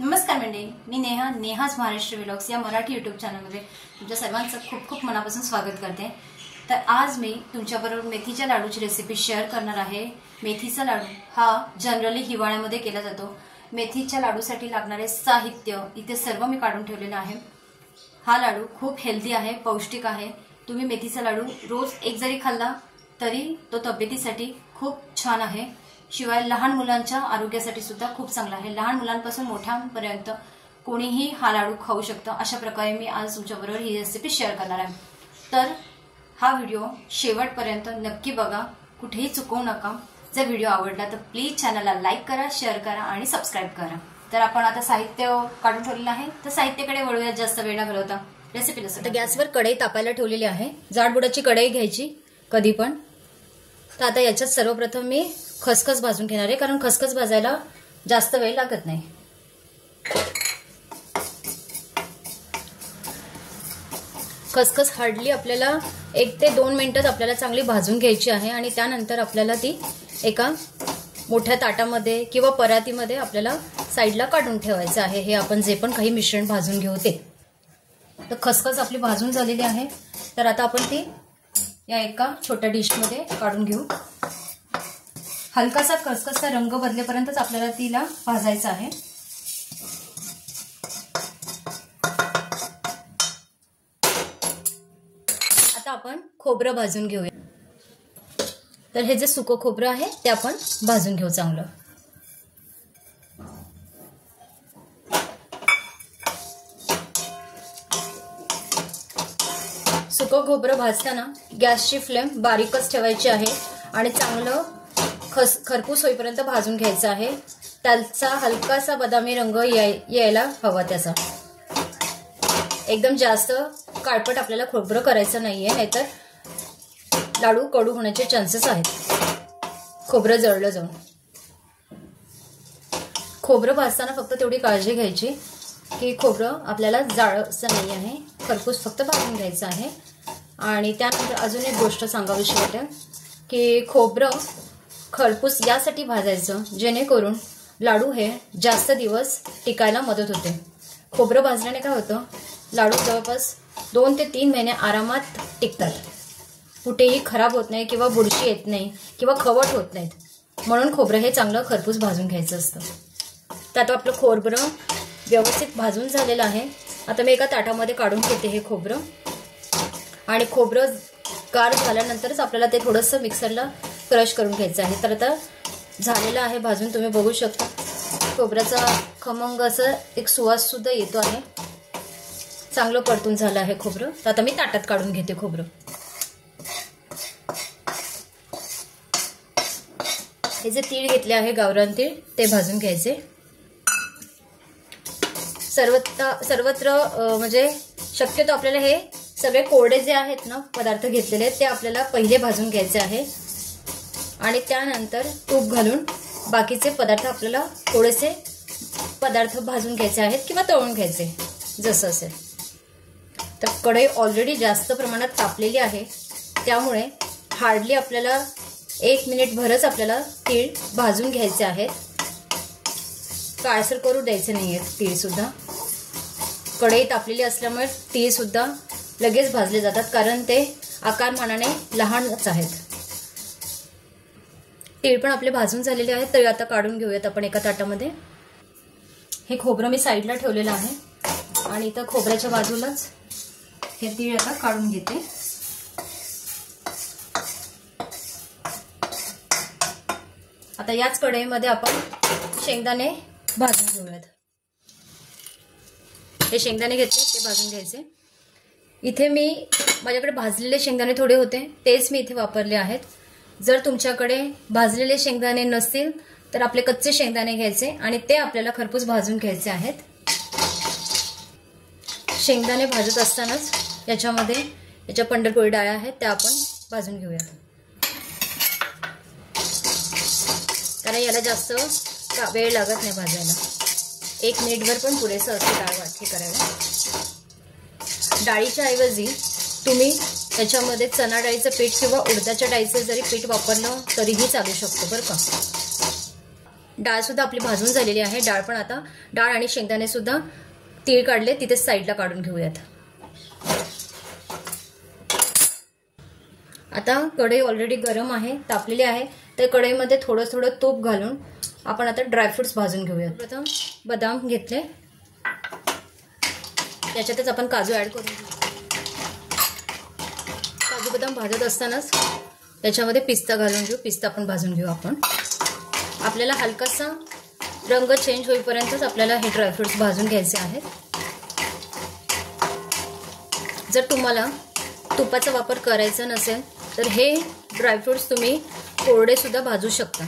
नमस्कार मंडळी, मी नेहाज महाराष्ट्र व्लॉग्स या मराठी यूट्यूब चॅनलमध्ये तुमच्या सर्वांचं खूप खूप मनापासून स्वागत करते। तर आज मी तुमच्याबरोबर मेथीच्या लाडूची रेसिपी शेअर करणार आहे। मेथीचा लाडू हा जनरली हिवाळ्यामध्ये केला जातो। मेथीच्या लाडूसाठी लागणारे साहित्य इथे सर्व मी काढून ठेवलेले आहे। हा लाडू खूप हेल्दी आहे, पौष्टिक आहे। तुम्ही मेथीचा लाडू रोज एक जरी खाल्ला तरी तो तब्येतीसाठी खूप छान आहे। शिवाय लहान मुलांच्या आरोग्यासाठी सुद्धा खूप चांगला आहे। लहान मुलांपासून मोठ्यांपर्यंत कोणीही हा लाडू खाऊ शकतं। अशा प्रकारे मी आज तुमच्याबरोबर ही रेसिपी शेअर करणार आहे। तर हा व्हिडिओ शेवटपर्यंत नक्की बघा, कुठेही चुकवू नका। जर व्हिडिओ आवडला तर प्लीज चॅनलला लाईक करा, शेअर करा आणि सबस्क्राइब करा। तर आपण आता साहित्य काढून ठेवलेलं आहे, तर साहित्याकडे वळूया जास्त वेळ न घालवता रेसिपीला। तर गॅसवर कढई तापायला ठेवलेली आहे। जाडबुडाची कढई घ्यायची कधी पण। तर आता याच्यात सर्वप्रथम मी खसखस भाजून घेणार आहे, कारण खसखस भाजायला जास्त वेळ लागत नाही। खसखस हार्डली आपल्याला 1 ते 2 मिनिटं आपल्याला चांगली भाजून घ्यायची आहे आणि त्यानंतर आपल्याला ती एका मोठ्या ताटामध्ये किंवा परातीमध्ये आपल्याला साईडला काढून ठेवायचं आहे। हे आपण जे पण काही मिश्रण भाजून घेऊ ते। तर खसखस आपली भाजून झालेली आहे। तर आता आपण ती या एका छोट्या डिशमध्ये काढून घेऊ। हलकासा खसखसचा रंग बदलेपर्यंतच आपल्याला तिला भाजायचं आहे। आता आपण खोबरं भाजून घेऊया। तर हे जे सुकं खोबरं आहे ते आपण भाजून घेऊ चांगलं। सुकं खोबरं भाजताना गॅसची फ्लेम बारीकच ठेवायची आहे आणि चांगलं खरपूस होईपर्यंत भाजून घ्यायचं आहे। त्याचा हलकासा बदामी रंग यायला हवा त्याचा। एकदम जास्त काळपट आपल्याला खोबरं करायचं नाहीये, नाहीतर लाडू कडू होण्याचे चान्सेस आहेत। खोबरं जळलं जाऊन। खोबरं भाजताना फक्त तेवढी काळजी घ्यायची की खोबरं आपल्याला जाळचं नाही आहे, खरपूस फक्त भाजून घ्यायचं आहे। आणि त्यानंतर अजून एक गोष्ट सांगावीशी वाटते की खोबरं खरपूस यासाठी भाजायचं जेणेकरून लाडू हे जास्त दिवस टिकायला मदत होते। खोबरं भाजल्याने काय होतं, लाडू जवळपास 2 ते 3 महिने आरामात टिकतात। कुठेही खराब होत नाही किंवा बुरशी येत नाही किंवा खवट होत नाहीत। म्हणून खोबरं हे चांगलं खरपूस भाजून घ्यायचं असतं। तर आता आपलं खोबरं व्यवस्थित भाजून झालेलं आहे। आता मी एका ताटामध्ये काढून घेते हे खोबरं। आणि खोबरं गार झाल्यानंतरच आपल्याला ते थोडंसं मिक्सरला क्रश करून घ्यायचं आहे। तर आता झालेलं आहे भाजून, तुम्ही बघू शकता खोबऱ्याचा खमंग असं एक सुवास सुद्धा येतो आहे। चांगलं परतून झालं आहे खोबरं। तर आता मी ताटात काढून घेते खोबरं। हे जे तीळ घेतले आहे गावरान तीळ ते भाजून घ्यायचे। सर्वत्र म्हणजे शक्यतो आपल्याला हे सगळे कोरडे जे आहेत ना पदार्थ घेतलेले ते आपल्याला पहिले भाजून घ्यायचे आहे आणि त्यानंतर तूप घालून बाकीचे पदार्थ आपल्याला थोडेसे पदार्थ भाजून घ्यायचे आहेत किंवा तळून घ्यायचे जसं असेल। तर कढई ऑलरेडी जास्त प्रमाणात तापलेली आहे, त्यामुळे हार्डली आपल्याला 1 मिनिट भरच आपल्याला तीळ भाजून घ्यायचे आहेत। काळसर करू द्यायचे नाहीये तीळ सुद्धा। कढई तापलेली असल्यामुळे तीळ सुद्धा लगेच भाजले जातात, कारण ते आकारमानाने लहानच आहेत। तीळ पण आपले भाजून झालेले आहेत। तर आता काढून घेऊयात आपण एका ताटामध्ये। हे खोबरं मी साईडला ठेवलेलं आहे आणि इथं खोबऱ्याच्या बाजूलाच हे तीळ आता काढून घेते। आता याच कढईमध्ये आपण शेंगदाणे भाजून घेऊयात। हे शेंगदाणे घेतले ते भाजून घ्यायचे। इथे मी माझ्याकडे भाजलेले शेंगदाणे थोडे होते, तेच मी इथे वापरले आहेत। जर तुमच्याकडे भाजलेले शेंगदाणे नसतील तर आपले कच्चे शेंगदाणे घ्यायचे आणि ते आपल्याला खरपूस भाजून घ्यायचे आहेत। शेंगदाणे भाजत असतानाच याच्या पंढरपुरी डाळ्या आहेत त्या आपण भाजून घेऊयात, कारण याला जास्त वेळ लागत नाही भाजायला। 1 मिनिटभर पण पुरेसं असते डाळ वाटणी करायला। डाळीच्या ऐवजी तुम्ही त्याच्यामध्ये चणा डाळीचं पीठ किंवा उडदाच्या डाळीचं जरी पीठ वापरलं तरीही चालू शकतो बरं का। डाळ सुद्धा आपली भाजून झालेली आहे. डाळ पण आता डाळ आणि शेंगदाणे सुद्धा तीळ काढले तिथे साईडला काढून घेऊयात. आता कढई ऑलरेडी गरम आहे, तापलेली आहे. तर कढईमध्ये थोडं थोडं तूप घालून आपण आता ड्रायफ्रुट्स भाजून घेऊयात. प्रथम बदाम घेतले, त्याच्यातच आपण काजू ऍड करून घेऊ. काजू बदाम भाजत असतानाच त्याच्यामध्ये पिस्ता घालून घेऊ. पिस्ता पण भाजून घेऊ आपण. आपल्याला हलकासा रंग चेंज होईपर्यंतच आपल्याला हे ड्रायफ्रुट्स भाजून घ्यायचे आहेत. जर तुम्हाला तुपाचा वापर करायचा नसेल तर हे ड्रायफ्रुट्स तुम्ही कोरडे सुद्धा भाजू शकता.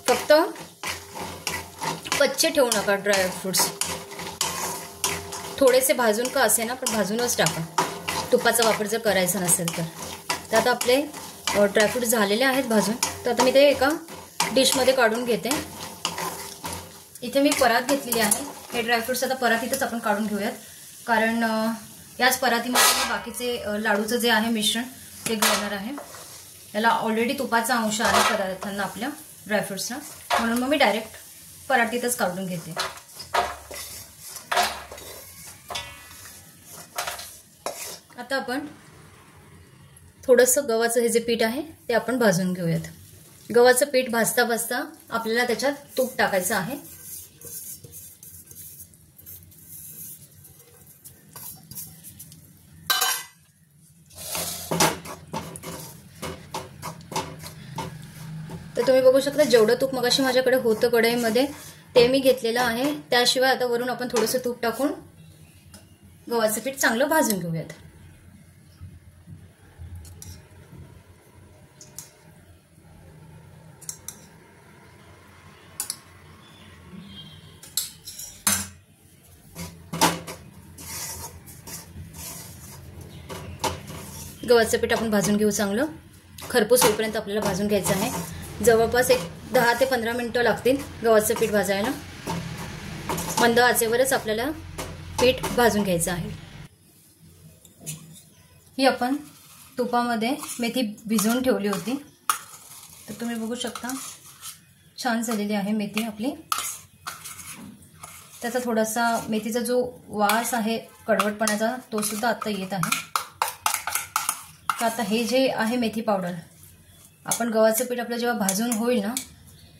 फक्त कच्चे ठेवू नका ड्रायफ्रुट्स. थोडेसे भाजून का असे ना, पण भाजूनच टाका तुपाचा वापर जर करायचा नसेल तर. तर आता आपले ड्रायफ्रूट्स झालेले आहेत भाजून. तर आता मी ते एका डिशमध्ये काढून घेते. इथे मी परात घेतलेली आहे. हे ड्रायफ्रुट्स आता परातीतच आपण काढून घेऊयात, कारण याच परातीमध्ये मी बाकीचे लाडूचं जे आहे मिश्रण ते घालणार आहे. याला ऑलरेडी तुपाचा अंश आहे पदार्थांना आपल्या ड्रायफ्रुट्सना, म्हणून मग मी डायरेक्ट परातीतच काढून घेते. आता आपण थोडंसं गव्हाचं हे जे पीठ आहे ते आपण भाजून घेऊयात. गव्हाचं पीठ भाजता भाजता आपल्याला त्याच्यात तूप टाकायचं आहे. तर तुम्ही बघू शकता जेवढं तूप मगाशी माझ्याकडे होतं कढईमध्ये ते मी घेतलेलं आहे. त्याशिवाय आता वरून आपण थोडंसं तूप टाकून गव्हाचं पीठ चांगलं भाजून घेऊयात. गव्हाचं पीठ आपण भाजून घेऊ. चांगलं खरपूस होईपर्यंत आपल्याला भाजून घ्यायचं आहे. जवळपास एक 10 ते 15 मिनिटं लागतील गव्हाचं पीठ भाजायला. मंद आचेवरच आपल्याला पीठ भाजून घ्यायचं आहे. ही आपण तुपामध्ये मेथी भिजवून ठेवली होती. तर तुम्ही बघू शकता छान झालेली आहे मेथी आपली. त्याचा थोडासा मेथीचा जो वास आहे कडवटपणाचा तो सुद्धा आता येत आहे. तर आता हे जे आहे मेथी पावडर, आपण गव्हाचं पीठ आपलं जेव्हा भाजून होईल ना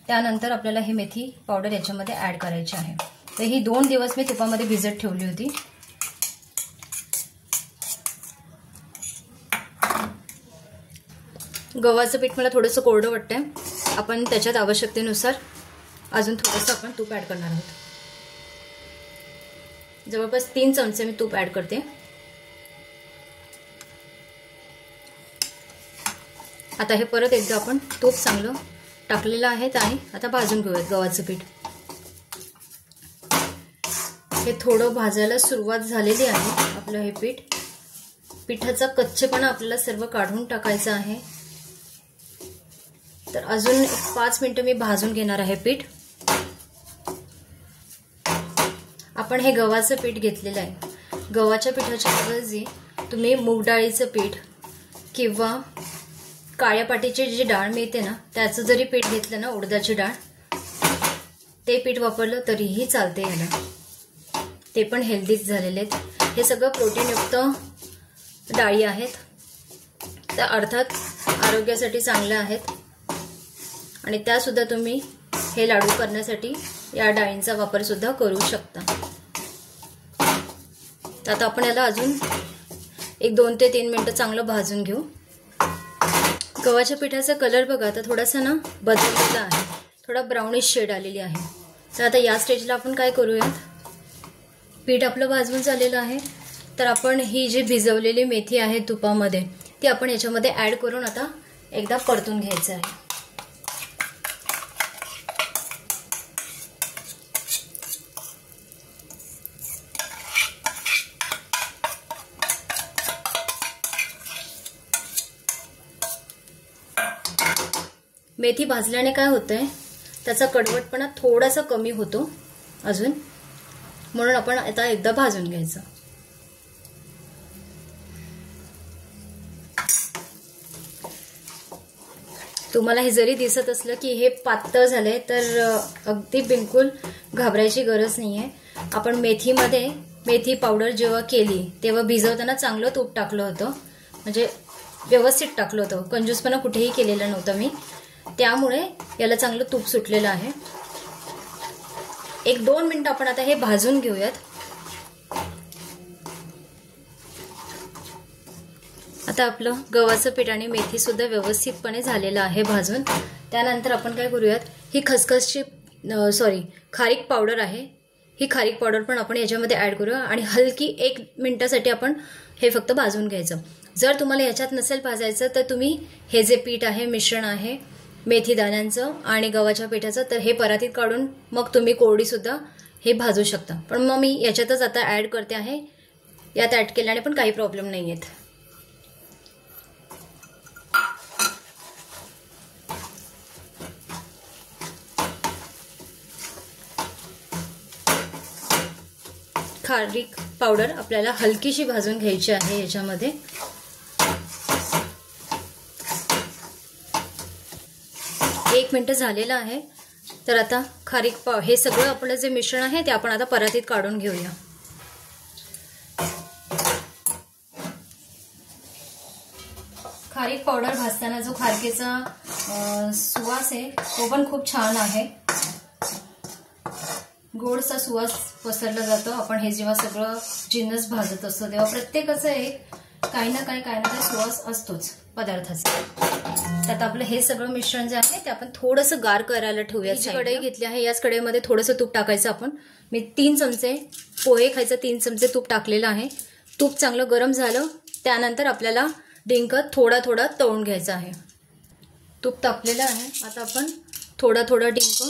त्यानंतर आपल्याला हे मेथी पावडर याच्यामध्ये ॲड करायची आहे. तर ही 2 दिवस मी तुपामध्ये भिजत ठेवली होती. गव्हाचं पीठ मला थोडंसं कोरडं वाटतंय. आपण त्याच्यात आवश्यकतेनुसार अजून थोडंसं आपण तूप ॲड करणार आहोत. जवळपास 3 चमचे मी तूप ॲड करते. आता हे परत एकदा आपण तूप चांगलं टाकलेलं आहे आणि आता भाजून घेऊयात गव्हाचं पीठ. हे थोडं भाजायला सुरुवात झालेली आहे आपलं हे पीठ. पिठाचा कच्चेपणा आपल्याला सर्व काढून टाकायचा आहे. तर अजून 5 मिनिटं मी भाजून घेणार आहे पीठ. आपण हे गव्हाचं पीठ घेतलेलं आहे. गव्हाच्या पिठाच्या ऐवजी तुम्ही मूग डाळीचं पीठ किंवा काळ्या पाटीची जी डाळ मिळते ना त्याचं जरी पीठ घेतलं ना, उडदाची डाळ, ते पीठ वापरलं तरीही चालते याला. ते पण हेल्दीच झालेले आहेत. हे सगळं प्रोटीनयुक्त डाळी आहेत. त्या अर्थात आरोग्यासाठी चांगल्या आहेत आणि त्यासुद्धा तुम्ही हे लाडू करण्यासाठी या डाळींचा वापर सुद्धा करू शकता. तर आता आपण याला अजून एक 2 ते 3 मिनिटं चांगलं भाजून घेऊ. गव्हाच्या पिठाचा कलर बघा आता थोडासा ना बदललेला आहे. थोडा ब्राउनिश शेड आलेली आहे. तर आता या स्टेजला आपण काय करूयात, पीठ आपलं भाजून झालेलं आहे. तर आपण ही जी भिजवलेली मेथी आहे तुपामध्ये ती आपण याच्यामध्ये ॲड करून आता एकदा परतून घ्यायचं आहे. मेथी भाजल्याने काय होतंय, त्याचा कडवटपणा थोडासा कमी होतो अजून, म्हणून आपण आता एकदा भाजून घ्यायचं. तुम्हाला हे जरी दिसत असलं की हे पातळ झालंय तर अगदी बिलकुल घाबरायची गरज नाहीये. आपण मेथीमध्ये मेथी पावडर जेव्हा केली तेव्हा भिजवताना चांगलं तूप टाकलं होतं, म्हणजे व्यवस्थित टाकलं होतं, कंजूसपणा कुठेही केलेलं नव्हतं मी, त्यामुळे याला चांगलं तूप सुटलेलं आहे. 1-2 मिनिटं आपण आता हे भाजून घेऊयात. आता आपलं गव्हाचं पीठ आणि मेथी सुद्धा व्यवस्थितपणे झालेलं आहे भाजून. त्यानंतर आपण काय करूयात, ही खारीक पावडर आहे, ही खारीक पावडर पण आपण याच्यामध्ये ऍड करूया आणि हलकी 1 मिनिटासाठी आपण हे फक्त भाजून घ्यायचं. जर तुम्हाला याच्यात नसेल भाजायचं तर तुम्ही हे जे पीठ आहे, मिश्रण आहे मेथी दाण्यांचं आणि गव्हाच्या पिठाचं, तर हे परातीत काढून मग तुम्ही कोरडी सुद्धा हे भाजू शकता. पण मग मी याच्यातच आता ऍड करते आहे, यात ऍड केल्याने पण काही प्रॉब्लेम नाही आहेत. खारीक पावडर आपल्याला हलकीशी भाजून घ्यायची आहे याच्यामध्ये. एक मिनिट झालेला आहे. तर आता हे सगळं आपलं जे मिश्रण आहे ते आपण आता परातीत काढून घेऊया. खारीक पावडर भाजताना जो खारकेचा सुवास आहे तो पण खूप छान आहे, गोडसा सुवास पसरला जातो. आपण हे जेव्हा सगळं जिन्नस भाजत असतो तेव्हा प्रत्येकाचा एक काही ना काही सुवास असतोच पदार्थाचा. त्यात आपलं हे सगळं मिश्रण जे आहे ते आपण थोडंसं गार करायला ठेवूया. जी कढई घेतली आहे याच कढईमध्ये थोडंसं तूप टाकायचं आपण. मी 3 चमचे पोहे खायचं 3 चमचे तूप टाकलेलं आहे. तूप चांगलं गरम झालं त्यानंतर आपल्याला डिंक थोडा तळून घ्यायचा आहे. तूप तापलेलं आहे, आता आपण थोडा डिंक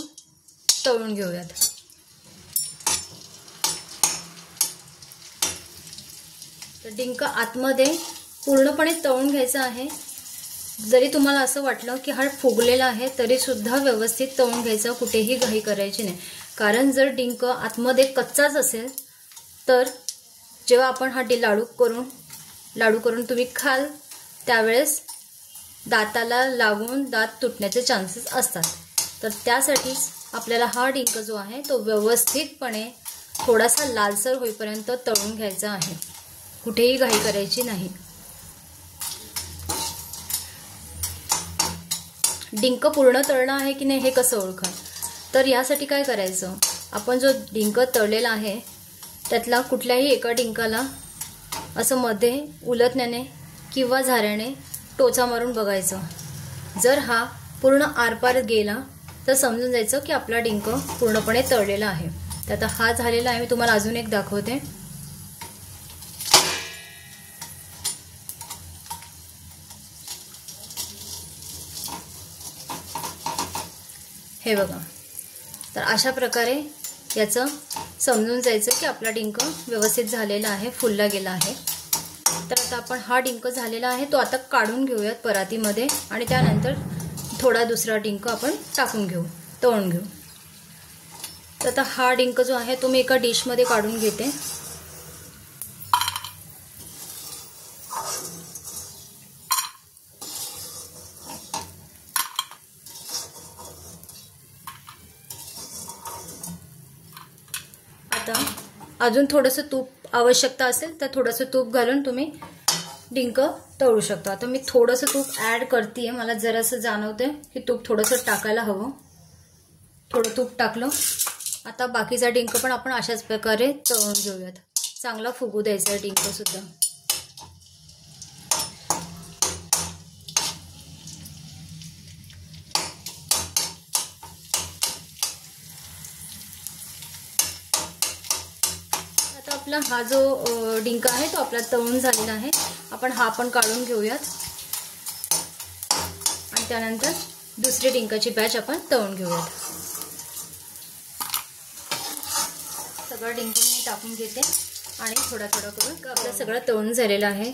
तळून घेऊयात. तर डिंक आतमध्ये पूर्णपणे तळून घ्यायचं आहे. जरी तुम्हाला असं वाटलं की हा फुगलेला आहे तरी सुद्धा व्यवस्थित तळून घ्यायचं, कुठेही घाई करायची नाही. कारण जर डिंक आतमध्ये कच्चाच असेल तर जेव्हा आपण हा लाडू करून तुम्ही खाल त्यावेळेस दाताला लागून दात तुटण्याचे चान्सेस असतात. तर त्यासाठीच आपल्याला हा डिंक जो आहे तो व्यवस्थितपणे थोडासा लालसर होईपर्यंत तळून घ्यायचा आहे, कुठेही घाई करायची नाही. डिंक पूर्ण तळणं आहे की नाही हे कसं ओळखाल, तर यासाठी काय करायचं, आपण जो डिंक तळलेला आहे त्यातला कुठल्याही एका डिंकाला असं मध्ये उलटण्याने किंवा झाऱ्याने टोचा मारून बघायचं. जर हा पूर्ण आरपार गेला तर समजून जायचं की आपला डिंक पूर्णपणे तळलेला आहे. तर आता हा झालेला आहे. मी तुम्हाला अजून एक दाखवते. हे बघा, तर अशा प्रकारे याचं समजून जायचं की आपला डिंक व्यवस्थित झालेला आहे, फुलला गेला आहे. तर आता आपण हा डिंक झालेला आहे तो आता काढून घेऊयात परातीमध्ये आणि त्यानंतर थोडा दुसरा डिंक आपण टाकून घेऊ, तळून घेऊ. तर आता हा डिंक जो आहे तो मी एका डिशमध्ये काढून घेते. आता अजून थोडंसं तूप आवश्यकता असेल तर थोडंसं तूप घालून तुम्ही डिंक तळू शकता. आता मी थोडंसं तूप ऍड करते, मला जरासं जाणवते की तूप थोडंसं टाकायला हवं. थोडं तूप टाकलं. आता बाकीचा डिंक पण आपण अशाच प्रकारे तळून घेऊयात. चांगला फुगू द्यायचा डिंक सुद्धा. आपला हा जो डिंक आहे तो आपला तळून झालेला आहे. आपण हा पण काढून घेऊयात आणि त्यानंतर दुसरी डिंकाची बॅच आपण तळून घेऊयात. सगळं डिंक मी टाकून घेते आणि थोडा करून आपलं सगळं तळून झालेलं आहे.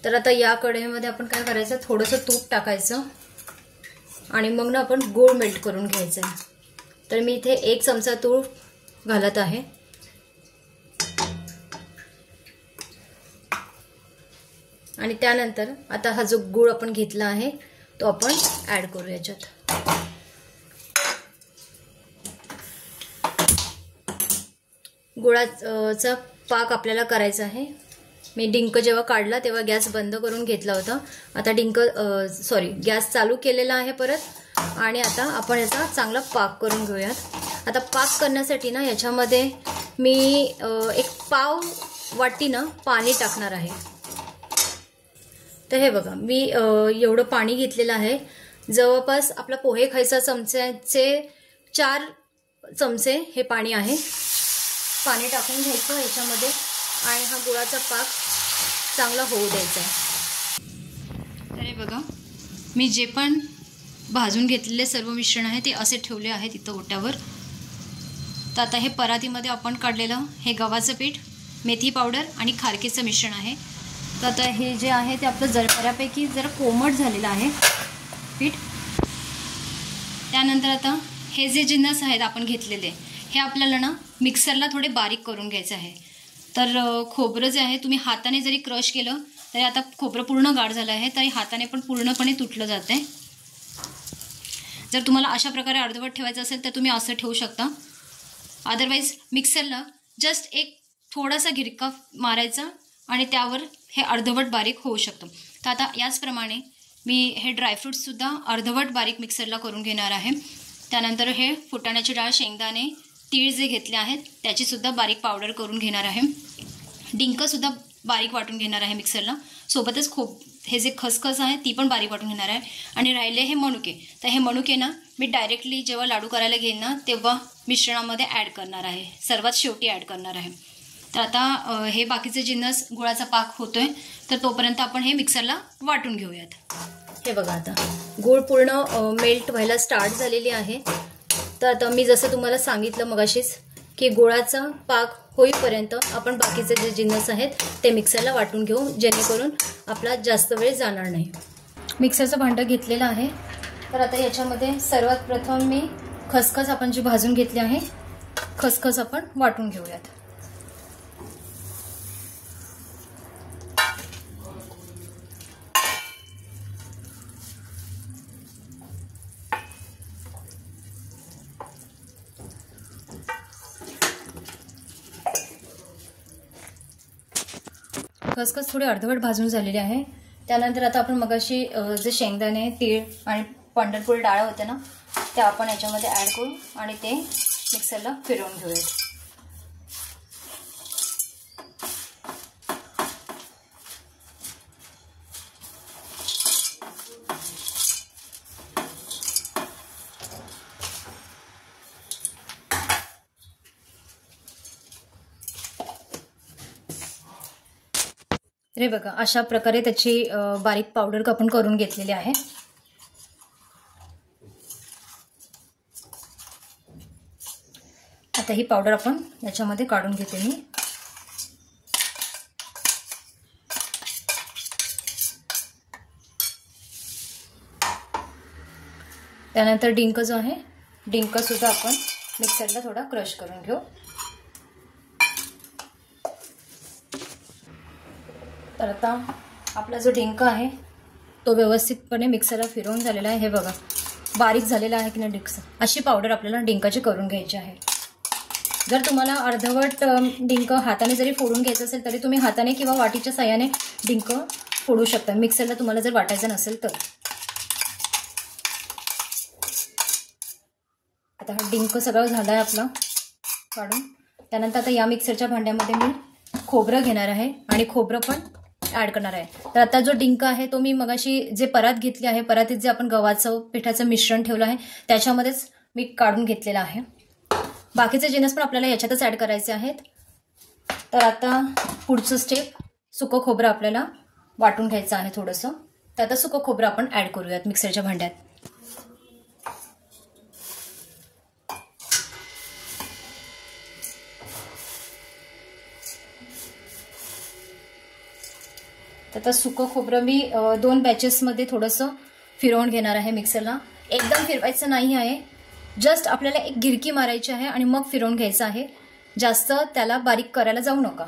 तर आता या कढईमध्ये आपण काय करायचं, थोडंसं तूप टाकायचं आणि मग ना आपण गूळ मेल्ट करून घ्यायचं. तर मी इथे 1 चमचा तूप घालत आहे. आणि त्यानंतर आता हा जो गूळ आपण घेतला आहे तो आपण ऍड करू याच्यात. गुळाचा पाक आपल्याला करायचा आहे. मी डिंक जेव्हा काढला तेव्हा गॅस बंद करून घेतला होता. आता गॅस चालू केलेला आहे परत, आणि आता आपण याचा चांगला पाक करून घेऊयात. आता पाक करण्यासाठी ना याच्यामध्ये मी 1 पाव वाटी ना पाणी टाकणार आहे. तर हे बघा, मी एवढं पाणी घेतलेलं आहे. जवळपास आपला पोहे खायचा चमच्याचे 4 चमचे हे पाणी आहे. पाणी टाकून घ्यायचं याच्यामध्ये आणि हा गुळाचा पाक चांगला होऊ द्यायचा आहे. तर हे बघा, मी जे पण भाजून घेतलेले सर्व मिश्रण आहे ते असे ठेवले आहे तिथं ओट्यावर. तर आता हे परातीमध्ये आपण काढलेलं हे गव्हाचं पीठ, मेथी पावडर आणि खारकेचं मिश्रण आहे. तर आता हे जे आहे ते आपलं बऱ्यापैकी जरा कोमट झालेलं आहे पीठ. त्यानंतर आता हे जे जिन्नस आहेत आपण घेतलेले हे आपल्याला ना मिक्सरला थोडे बारीक करून घ्यायचं आहे. तर खोबरं जे आहे तुम्ही हाताने जरी क्रश केलं तरी, आता खोबरं पूर्ण गाढ झालं आहे तरी हाताने पण पूर्णपणे तुटलं जात आहे. जर तुम्हाला अशा प्रकारे अर्धवट ठेवायचं असेल तर तुम्ही असं ठेवू शकता. अदरवाईज मिक्सरला जस्ट एक थोडासा गिरका मारायचा आणि त्यावर हे अर्धवट बारीक होऊ शकतं. तर आता याचप्रमाणे मी हे ड्रायफ्रूट्ससुद्धा अर्धवट बारीक मिक्सरला करून घेणार आहे. त्यानंतर हे फुटाण्याची डाळ, शेंगदाणे, तीळ जे घेतले आहेत त्याचीसुद्धा बारीक पावडर करून घेणार आहे. डिंकसुद्धा बारीक वाटून घेणार आहे मिक्सरला. सोबतच हे जे खसखस आहे ती पण बारीक वाटून घेणार आहे. आणि राहिले हे मनुके. तर हे मनुके ना मी डायरेक्टली जेव्हा लाडू करायला घेईन ना तेव्हा मिश्रणामध्ये ॲड करणार आहे, सर्वात शेवटी ॲड करणार आहे. तर आता हे बाकीचे जिन्नस गुळाचा पाक होतोय, तर तोपर्यंत आपण हे मिक्सरला वाटून घेऊयात. हे बघा, आता गूळ पूर्ण मेल्ट व्हायला स्टार्ट झालेली आहे. तर आता मी जसं तुम्हाला सांगितलं मगाशीच की गुळाचा पाक होईपर्यंत आपण बाकीचे जे जिन्नस आहेत ते मिक्सरला वाटून घेऊ, जेणेकरून आपला जास्त वेळ जाणार नाही. मिक्सरचं भांडं घेतलेलं आहे. तर आता याच्यामध्ये सर्वात प्रथम मी खसखस आपण जी भाजून घेतली आहे खसखस आपण वाटून घेऊयात. खसखस थोडी अर्धवट भाजून झालेली आहे. त्यानंतर आता आपण मगाशी जे शेंगदाणे, तीळ आणि पंढरपुरी डाळ होते ना त्या आपण याच्यामध्ये ॲड करू आणि ते मिक्सरला फिरवून घेऊयात. हे बघा, अशा प्रकारे त्याची बारीक पावडर आपण करून घेतलेली आहे. आता ही पावडर आपण याच्यामध्ये काढून घेते मी. त्यानंतर डिंक जो आहे, डिंक सुद्धा आपण मिक्सरला थोडा क्रश करून घेऊ. तर आता आपला जो डिंक आहे तो व्यवस्थितपणे मिक्सरला फिरवून झालेला आहे. हे बघा, बारीक झालेला आहे की नाही डिंक. अशी पावडर आपल्याला डिंकाची करून घ्यायची आहे. जर तुम्हाला अर्धवट डिंक हाताने जरी फोडून घ्यायचं असेल तरी तुम्ही हाताने किंवा वाटीच्या साह्याने डिंक फोडू शकता, मिक्सरला तुम्हाला जर वाटायचं नसेल तर. आता हा डिंक सगळं झाला आहे आपला काढून. त्यानंतर आता या मिक्सरच्या भांड्यामध्ये मी खोबरं घेणार आहे आणि खोबरं पण ॲड करणार आहे. तर आता जो डिंक आहे तो मी मगाशी जे परात घेतली आहे, परातीत जे आपण गव्हाचं पिठाचं मिश्रण ठेवलं आहे त्याच्यामध्येच मी काढून घेतलेलं आहे. बाकीचे जिन्नस पण आपल्याला याच्यातच ॲड करायचे आहेत. तर आता पुढचं स्टेप, सुकं खोबरं आपल्याला वाटून घ्यायचं आहे थोडंसं. तर आता सुकं खोबरं आपण ॲड करूयात मिक्सरच्या भांड्यात. आता सुकं खोबरं मी 2 बॅचेसमध्ये थोडंसं फिरवून घेणार आहे मिक्सरला. एकदम फिरवायचं नाही आहे, जस्ट आपल्याला एक गिरकी मारायची आहे आणि मग फिरवून घ्यायचं आहे. जास्त त्याला बारीक करायला जाऊ नका.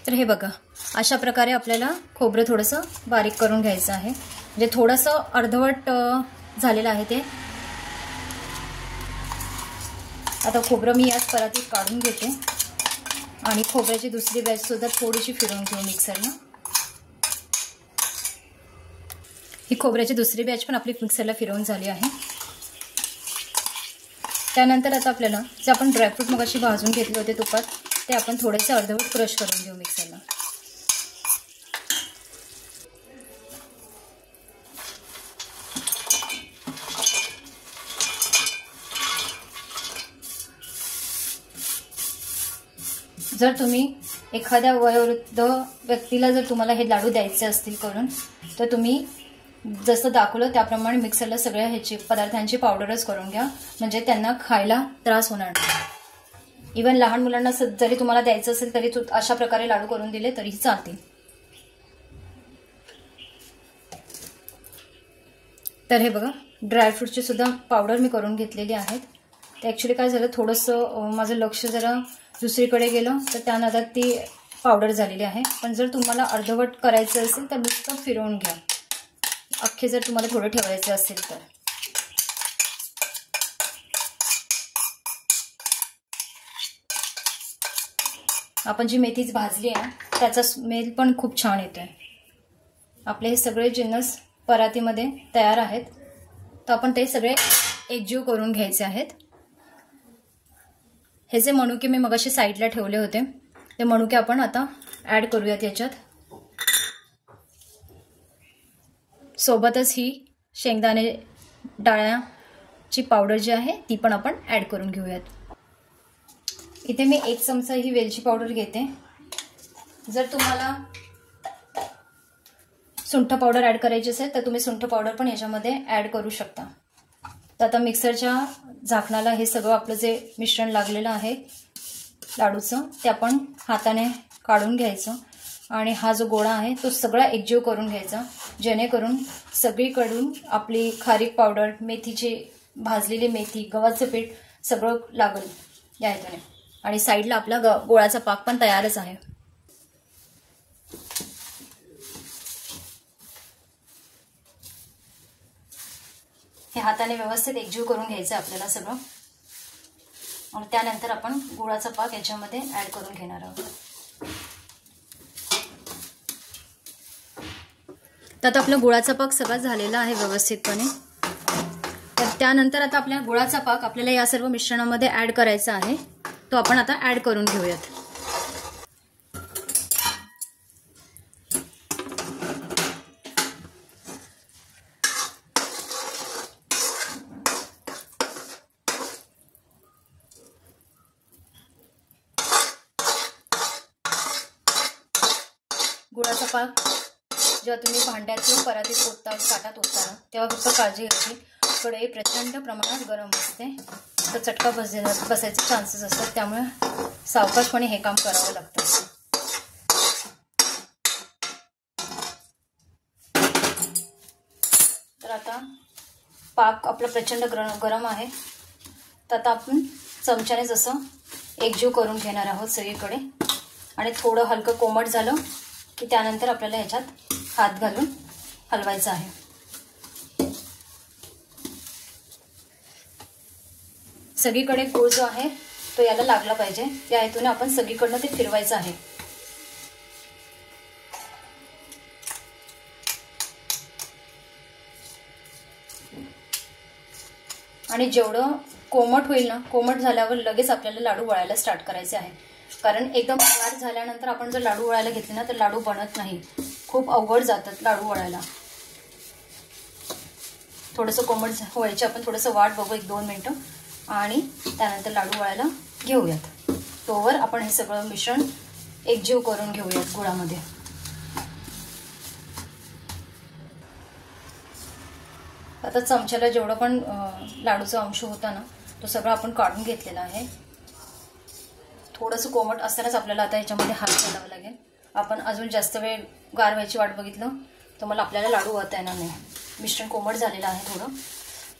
तर हे बघा, अशा प्रकारे आपल्याला खोबरं थोडंसं बारीक करून घ्यायचं आहे. म्हणजे थोडंसं अर्धवट झालेलं आहे ते. आता खोबरं मी याच परातीत काढून घेते आणि खोबऱ्याची दुसरी बॅच सुद्धा थोडीशी फिरवून घेऊ मिक्सरला. ही खोबऱ्याची दुसरी बॅच पण आपली मिक्सरला फिरवून झाली आहे. त्यानंतर आता आपल्याला जे आपण ड्रायफ्रूट मगाशी भाजून घेतले होते तुपात, ते आपण थोडेसे अर्धवट क्रश करून घेऊ मिक्सरला. जर तुम्ही एखाद्या वयोवृद्ध व्यक्तीला जर तुम्हाला हे लाडू द्यायचे असतील करून, तर तुम्ही जसं दाखवलं त्याप्रमाणे मिक्सरला सगळ्या ह्याची पदार्थांची पावडरच करून घ्या. म्हणजे त्यांना खायला त्रास होणार नाही. इवन लहान मुलांना जरी तुम्हाला द्यायचं असेल तरी अशा प्रकारे लाडू करून दिले तरीही चालतील. तर हे बघा, ड्रायफ्रूटची सुद्धा पावडर मी करून घेतलेली आहेत. तर ॲक्च्युली काय झालं, थोडंसं माझं लक्ष जरा दुसरीकडे गेलं तर त्या नादात ती पावडर झालेली आहे. पण जर तुम्हाला अर्धवट करायचं असेल तर नुसतं फिरवून घ्या. अख्खे जर तुम्हाला थोडं ठेवायचं असेल तर. आपण जी मेथीच भाजली आहे त्याचा स्मेल पण खूप छान येतोय. आपले हे सगळे जिन्नस परातीमध्ये तयार आहेत. तर आपण ते सगळे एकजीव करून घ्यायचे आहेत. हे जे मनुके मी मगाशी साईडला ठेवले होते ते मनुके आपण आता ॲड करूयात याच्यात. सोबतच ही शेंगदाणे डाळ्याची पावडर जी आहे ती पण आपण ॲड करून घेऊयात. इथे मी 1 चमचा ही वेलची पावडर घेते. जर तुम्हाला सुंठ पावडर ॲड करायची असेल तर तुम्ही सुंठ पावडर पण याच्यामध्ये ॲड करू शकता. तर आता मिक्सरच्या झाकणाला हे सगळं आपलं जे मिश्रण लागलेलं आहे लाडूचं ते आपण हाताने काढून घ्यायचं आणि हा जो गोळा आहे तो सगळा एकजीव करून घ्यायचा, जेणेकरून सगळीकडून आपली खारीक पावडर, मेथीची भाजलेली मेथी, गव्हाचं पीठ सगळं लागेल या ह्याने. आणि साईडला आपला गोळाचा पाक पण तयारच आहे. हे हाताने व्यवस्थित एकजीव करून घ्यायचं आपल्याला सगळं. आणि त्यानंतर आपण गुळाचा पाक याच्यामध्ये ॲड करून घेणार आहोत. तर आता आपला गुळाचा पाक सगळा झालेला आहे व्यवस्थितपणे. तर त्यानंतर आता आपल्या गुळाचा पाक आपल्याला या सर्व मिश्रणामध्ये ॲड करायचा आहे. तो आपण आता ॲड करून घेऊयात. गुळाचा पाक जेव्हा तुम्ही भांड्यात किंवा परातीत ओतता, ताटात ओतता तेव्हा फक्त काळजी घ्यायची, कढई प्रचंड प्रमाणात गरम असते तर चटका बसायचे चान्सेस असतात. त्यामुळे सावकाशपणे हे काम करावं लागतं. तर आता पाक आपला प्रचंड गरम आहे. तर आता आपण चमच्याने जसं एकजीव करून घेणार आहोत सगळीकडे. आणि थोडं हलकं कोमट झालं की त्यानंतर आपल्याला ह्याच्यात हात घालून हलवायचं आहे. सगळीकडे गूळ जो आहे तो याला लागला पाहिजे, या हेतूने आपण सगळीकडनं ते फिरवायचं आहे. आणि जेवढं कोमट होईल ना, कोमट झाल्यावर लगेच आपल्याला लाडू वळायला स्टार्ट करायचे आहे. कारण एकदम गार झाल्यानंतर आपण जर लाडू वळायला घेतले ना तर लाडू बनत नाही, खूप अवघड जातात लाडू वळायला. थोडंसं कोमट व्हायचे आपण थोडंसं वाट बघू 1-2 मिनिटं आणि त्यानंतर लाडू वळायला घेऊयात. तोवर आपण हे सगळं मिश्रण एकजीव करून घेऊयात गुळामध्ये. आता चमच्याला जेवढं पण लाडूचा अंश होता ना तो सगळं आपण काढून घेतलेला आहे. थोडंसं कोमट असतानाच आपल्याला आता ह्याच्यामध्ये हात घालावा लागेल. आपण अजून जास्त वेळ गार व्हायची वाट बघितलं तर मला आपल्याला लाडू वळता येणार नाही. मिश्रण कोमट झालेलं आहे थोडं,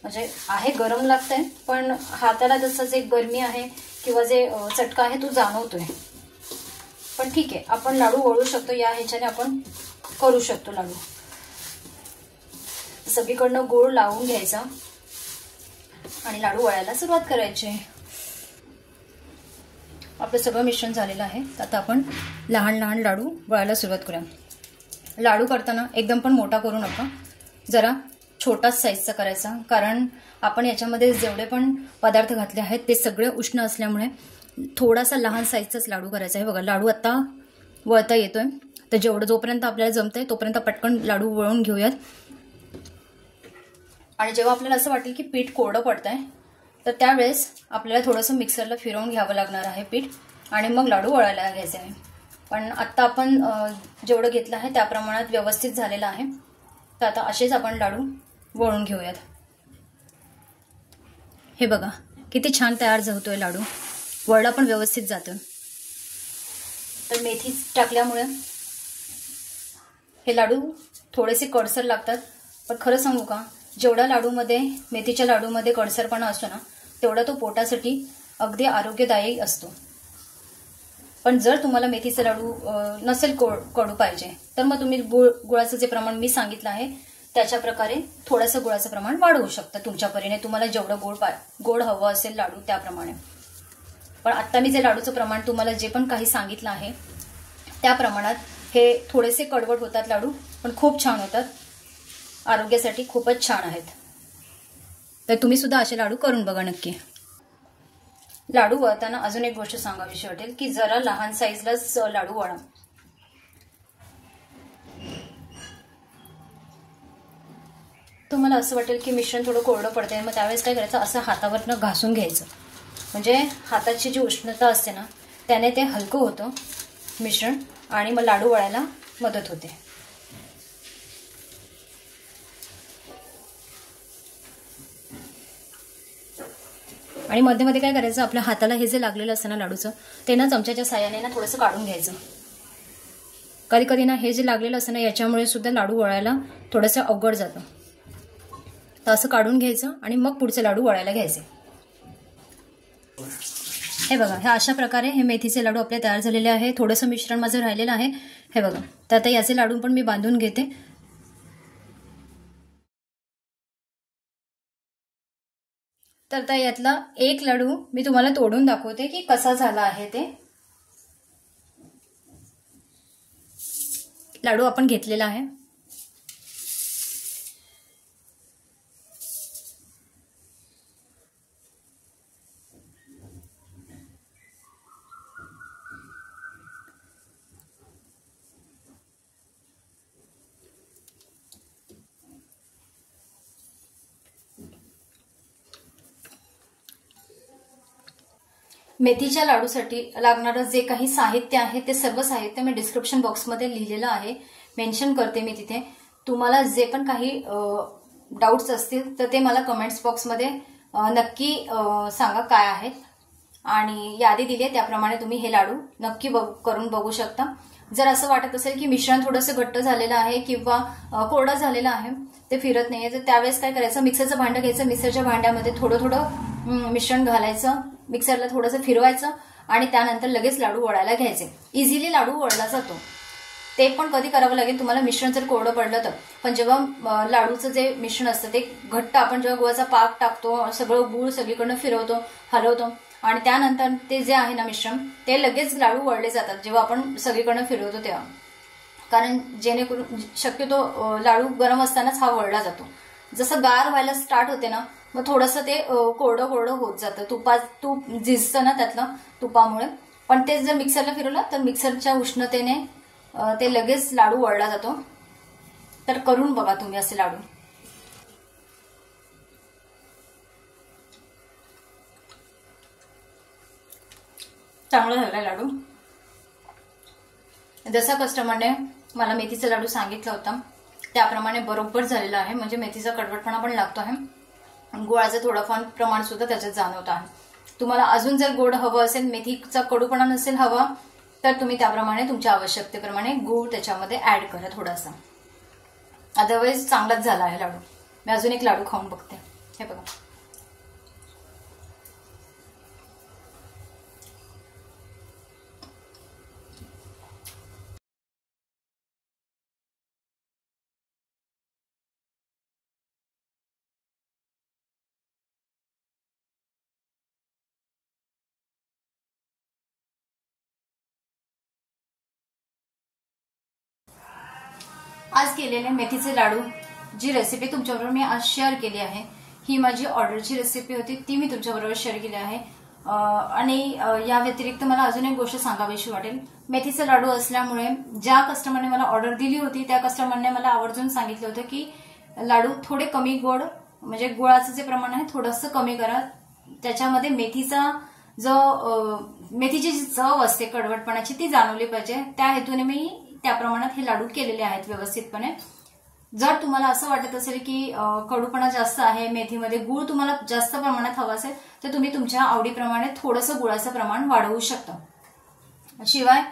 म्हणजे आहे गरम लागतंय पण हाताला जसं जे गरमी आहे किंवा जे चटका आहे तो जाणवतोय. पण ठीक आहे, आपण लाडू वळू शकतो, या ह्याच्याने आपण करू शकतो लाडू. सगळीकडनं गोळ लावून घ्यायचा आणि लाडू वळायला सुरुवात करायची. आपलं सगळं मिश्रण झालेलं आहे. आता आपण लहान लहान लाडू वळायला सुरुवात करूया. लाडू करताना एकदम पण मोठा करू नका, जरा छोटाच साईजचा करायचा, कारण आपण याच्यामध्ये जेवढे पण पदार्थ घातले आहेत ते सगळे उष्ण असल्यामुळे थोडासा लहान साईजचाच लाडू करायचा आहे. बघा, लाडू आता वळता येतोय, तर जोपर्यंत आपल्याला जमतंय तोपर्यंत पटकन लाडू वळून घेऊयात. आणि जेव्हा आपल्याला असं वाटेल की पीठ कोरडं पडतंय, तर त्यावेळेस आपल्याला थोडंसं मिक्सरला फिरवून घ्यावं लागणार आहे पीठ, आणि मग लाडू वळायला घ्यायचे आहे. पण आत्ता आपण जेवढं घेतलं आहे त्या प्रमाणात व्यवस्थित झालेलं आहे. तर आता असेच आपण लाडू वळून घेऊयात. हे बघा किती छान तयार होतोय लाडू, वळला पण व्यवस्थित जातोय. तर मेथी टाकल्यामुळे हे लाडू थोडेसे कडसर लागतात, पण खरं सांगू का, जेवढा लाडूमध्ये, मेथीच्या लाडूमध्ये कडसरपणा असतो ना, तेवढा तो पोटासाठी अगदी आरोग्यदायी असतो. पण जर तुम्हाला मेथीचा लाडू नसेल कडू पाहिजे, तर मग तुम्ही गुळाचं जे प्रमाण मी सांगितलं आहे त्याच्या प्रकारे थोडंसं गुळाचं प्रमाण वाढवू शकता तुमच्या परीने, तुम्हाला जेवढं गोड हवं असेल लाडू त्याप्रमाणे. पण आत्ता मी जे लाडूचं प्रमाण तुम्हाला जे पण काही सांगितलं आहे त्या प्रमाणात हे थोडेसे कडवट होतात लाडू, पण खूप छान होतात, आरोग्यासाठी खूपच छान आहेत. तर तुम्ही सुद्धा असे लाडू करून बघा नक्की. लाडू वळताना अजून एक गोष्ट सांगावीशी वाटेल की जरा लहान साईजलाच लाडू वळा. तुम्हाला असं वाटेल की मिश्रण थोडं कोरडं पडतंय, मग त्यावेळेस काय करायचं, असं हातावरनं घासून घ्यायचं, म्हणजे हाताची जी उष्णता असते ना त्याने ते हलकं होतं मिश्रण, आणि मग लाडू वळायला मदत होते. आणि मध्ये मध्ये काय करायचं, आपल्या हाताला हे जे लागलेलं असतं ना लाडूचं, ते ना चमच्याच्या साह्याने ना थोडंसं काढून घ्यायचं. कधी कधी ना हे जे लागलेलं असतं ना याच्यामुळे सुद्धा लाडू वळायला थोडंसं अवघड जातं. तर असं काढून घ्यायचं आणि मग पुढचे लाडू वळायला घ्यायचे. हे बघा, ह्या अशा प्रकारे हे मेथीचे लाडू आपले तयार झालेले आहे. थोडंसं मिश्रण माझं राहिलेलं आहे, हे बघा. तर आता याचे लाडू पण मी बांधून घेते. तर आता यातला एक लाडू मी तुम्हाला तोडून दाखवते की कसा झाला आहे. ते लाडू आपण घेतलेला आहे. मेथीच्या लाडूसाठी लागणारं जे काही साहित्य आहे ते सर्व साहित्य मी डिस्क्रिप्शन बॉक्समध्ये लिहिलेलं आहे, मेन्शन करते मी तिथे. तुम्हाला जे पण काही डाऊट्स असतील तर ते मला कमेंट्स बॉक्समध्ये नक्की सांगा काय आहेत, आणि यादी दिली आहे त्याप्रमाणे तुम्ही हे लाडू नक्की करून बघू शकता. जर असं वाटत असेल की मिश्रण थोडंसं घट्ट झालेलं आहे किंवा कोरडं झालेलं आहे, ते फिरत नाहीये, तर त्यावेळेस काय करायचं, मिक्सरचं भांडं घ्यायचं, मिक्सरच्या भांड्यामध्ये थोडं थोडं मिश्रण घालायचं, मिक्सरला थोडंसं फिरवायचं आणि त्यानंतर लगेच लाडू वळायला घ्यायचे. इझिली लाडू वळला जातो. ते पण कधी करावं लागेल तुम्हाला, मिश्रण जर कोरडं पडलं तर. पण जेव्हा लाडूचं जे मिश्रण असतं ते घट्ट, आपण जेव्हा गुळाचा पाक टाकतो, सगळं गुळ सगळीकडनं फिरवतो, हलवतो, आणि त्यानंतर ते जे आहे ना मिश्रण, ते लगेच लाडू वळले जातात जेव्हा आपण सगळीकडनं फिरवतो तेव्हा. कारण जेणेकरून शक्यतो लाडू गरम असतानाच हा वळला जातो. जसं गार व्हायला स्टार्ट होते ना, मग थोडंसं ते कोरडं कोरडं होत जातं, तूप झिजतं ना त्यातलं तुपामुळे. पण ते जर मिक्सरला फिरवलं तर मिक्सरच्या उष्णतेने ते लगेच लाडू वळला जातो. तर करून बघा तुम्ही असे लाडू. चांगला झाला लाडू. जसा कस्टमरने मला मेथीचा लाडू सांगितला होता त्याप्रमाणे बरोबर झालेला आहे. म्हणजे मेथीचा कडवटपणा पण लागतो आहे, गुळाचं थोडंफार प्रमाण सुद्धा त्याच्यात जाणवत आहे. तुम्हाला अजून जर गोड हवं असेल, मेथीचा कडूपणा नसेल हवा, तर तुम्ही त्याप्रमाणे तुमच्या आवश्यकतेप्रमाणे गूळ त्याच्यामध्ये ऍड करा थोडासा. अदरवाईज चांगलाच झाला आहे लाडू. मी अजून एक लाडू खाऊन बघते. हे बघा, आज केलेले मेथीचे लाडू जी रेसिपी तुमच्याबरोबर मी आज शेअर केली आहे, ही माझी ऑर्डरची रेसिपी होती, ती मी तुमच्याबरोबर शेअर केली आहे। आणि या व्यतिरिक्त मला अजून एक गोष्ट सांगावीशी वाटेल। मेथीचे लाडू असल्यामुळे ज्या कस्टमरने मला ऑर्डर दिली होती त्या कस्टमरने मला आवर्जून सांगितलं होतं की लाडू थोडे कमी गोड, म्हणजे गुळाचं जे प्रमाण आहे थोडंसं कमी करा, त्याच्यामध्ये मेथीचा मेथीची जी चव असते कडवटपणाची ती जाणवली पाहिजे, त्या हेतूने मी त्या प्रमाणात हे लाडू केलेले आहेत व्यवस्थितपणे। जर तुम्हाला असं वाटत असेल की कडूपणा जास्त आहे, मेथीमध्ये गुळ तुम्हाला जास्त प्रमाणात हवा असेल तर तुम्ही तुमच्या आवडीप्रमाणे थोडंसं गुळाचं प्रमाण वाढवू शकता। शिवाय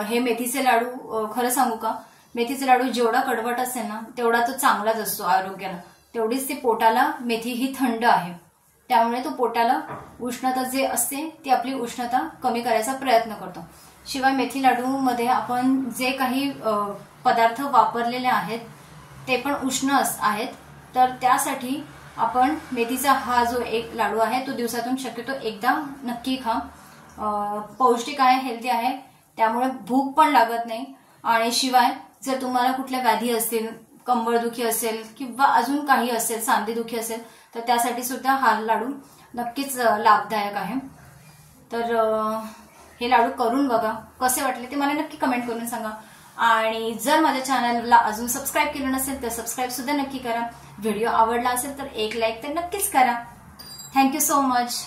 हे मेथीचे लाडू खरं सांगू का, मेथीचे लाडू जेवढा कडवट असेल ना तेवढा तो चांगलाच असतो आरोग्याला, तेवढीच ती पोटाला मेथी ही थंड आहे, त्यामुळे तो पोटाला उष्णता जे असते ती आपली उष्णता कमी करायचा प्रयत्न करतो। शिवाय मेथी लाडू मध्ये आपण जे काही पदार्थ वापरलेले आहेत ते पण उष्ण आहेत, तर त्यासाठी आपण मेथीचा हा जो एक लाडू आहे तो दिवसातून शक्यतो एकदा नक्की खा। पौष्टिक आहे, हेल्दी आहे, त्यामुळे भूक पण लागत नाही। आणि शिवाय जर तुम्हाला कुठल्या व्याधी असतील, कंबरदुखी असेल किंवा अजून काही असेल, सांधेदुखी असेल, तर त्यासाठी सुद्धा हा लाडू नक्कीच लाभदायक आहे। तर हे लाडू करून बघा, कसे वाटले ते मला नक्की कमेंट करून सांगा। आणि जर माझ्या चॅनलला अजून सबस्क्राईब केलं नसेल तर सबस्क्राईब सुद्धा नक्की करा। व्हिडिओ आवडला असेल तर एक लाईक तर नक्कीच करा। Thank you so much.